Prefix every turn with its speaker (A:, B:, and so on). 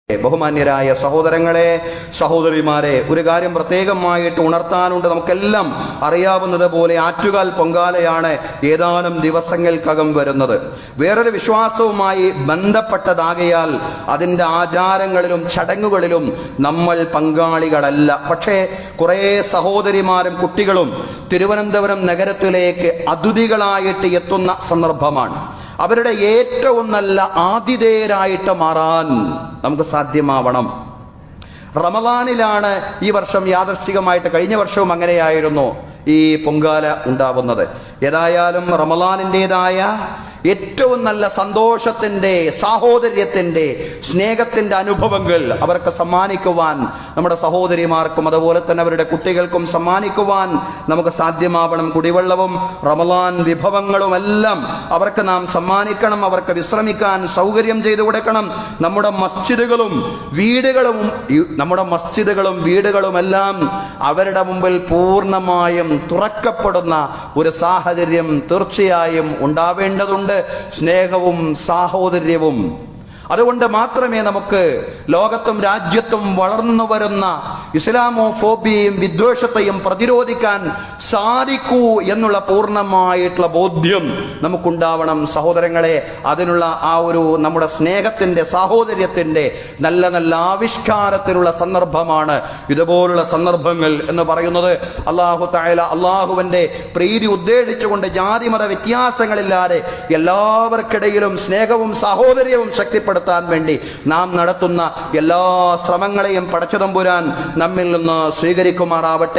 A: ബഹുമാന്യരായ സഹോദരങ്ങളെ, സഹോദരിമാരെ, ഒരു കാര്യം പ്രത്യേകമായിട്ട് ഉണർത്താനുണ്ട്. നമുക്കെല്ലാം അറിയാവുന്നത് പോലെ ആറ്റുകാൽ പൊങ്കാലയാണ് ഏതാനും ദിവസങ്ങൾക്കകം വരുന്നത്. വേറൊരു വിശ്വാസവുമായി ബന്ധപ്പെട്ടതാകയാൽ അതിൻ്റെ ആചാരങ്ങളിലും ചടങ്ങുകളിലും നമ്മൾ പങ്കാളികളല്ല. പക്ഷേ കുറേ സഹോദരിമാരും കുട്ടികളും തിരുവനന്തപുരം നഗരത്തിലേക്ക് അതിഥികളായിട്ട് എത്തുന്ന സന്ദർഭമാണ്. അവരുടെ ഏറ്റവും നല്ല ആതിഥേയരായിട്ട് മാറാൻ നമുക്ക് സാധ്യമാവണം. റമദാനിലാണ് ഈ വർഷം യാദൃശ്ചികമായിട്ട്, കഴിഞ്ഞ വർഷവും അങ്ങനെയായിരുന്നു ഈ പൊങ്കാല ഉണ്ടാവുന്നത്. ഏതായാലും റമദാനിൻ്റെതായ ഏറ്റവും നല്ല സന്തോഷത്തിൻ്റെ, സാഹോദര്യത്തിൻ്റെ, സ്നേഹത്തിൻ്റെ അനുഭവങ്ങൾ അവർക്ക് സമ്മാനിക്കുവാൻ, നമ്മുടെ സഹോദരിമാർക്കും അതുപോലെ തന്നെ അവരുടെ കുട്ടികൾക്കും സമ്മാനിക്കുവാൻ നമുക്ക് സാധ്യമാവണം. കുടിവെള്ളവും റമദാൻ വിഭവങ്ങളും എല്ലാം അവർക്ക് നാം സമ്മാനിക്കണം. അവർക്ക് വിശ്രമിക്കാൻ സൗകര്യം ചെയ്തു കൊടുക്കണം. നമ്മുടെ മസ്ജിദുകളും വീടുകളുമെല്ലാം അവരുടെ മുമ്പിൽ പൂർണ്ണമായും തുറക്കപ്പെടുന്ന ഒരു സാഹചര്യം തീർച്ചയായും ഉണ്ടാവേണ്ടതുണ്ട്. സ്നേഹവും സാഹോദര്യവും. അതുകൊണ്ട് മാത്രമേ നമുക്ക് ലോകത്തും രാജ്യത്തും വളർന്നു വരുന്ന ഇസ്ലാമോഫോബിയയും വിദ്വേഷത്തെയും പ്രതിരോധിക്കാൻ സാധിക്കൂ എന്നുള്ള പൂർണ്ണമായിട്ടുള്ള ബോധ്യം നമുക്കുണ്ടാവണം. സഹോദരങ്ങളെ, അതിനുള്ള ആ ഒരു നമ്മുടെ സ്നേഹത്തിൻ്റെ, സാഹോദര്യത്തിൻ്റെ നല്ല നല്ല ആവിഷ്കാരത്തിലുള്ള സന്ദർഭമാണ് ഇതുപോലുള്ള സന്ദർഭങ്ങൾ എന്ന് പറയുന്നത്. അല്ലാഹു തആല അള്ളാഹുവിൻ്റെ പ്രീതി ഉദ്ദേശിച്ചുകൊണ്ട് ജാതിമത വ്യത്യാസങ്ങളില്ലാതെ എല്ലാവർക്കിടയിലും സ്നേഹവും സാഹോദര്യവും ശക്തിപ്പെടുത്താൻ വേണ്ടി നാം നടത്തുന്ന എല്ലാ ശ്രമങ്ങളെയും പടച്ചതമ്പുരാൻ നമ്മിൽ നിന്ന് സ്വീകരിക്കുമാറാവട്ടെ.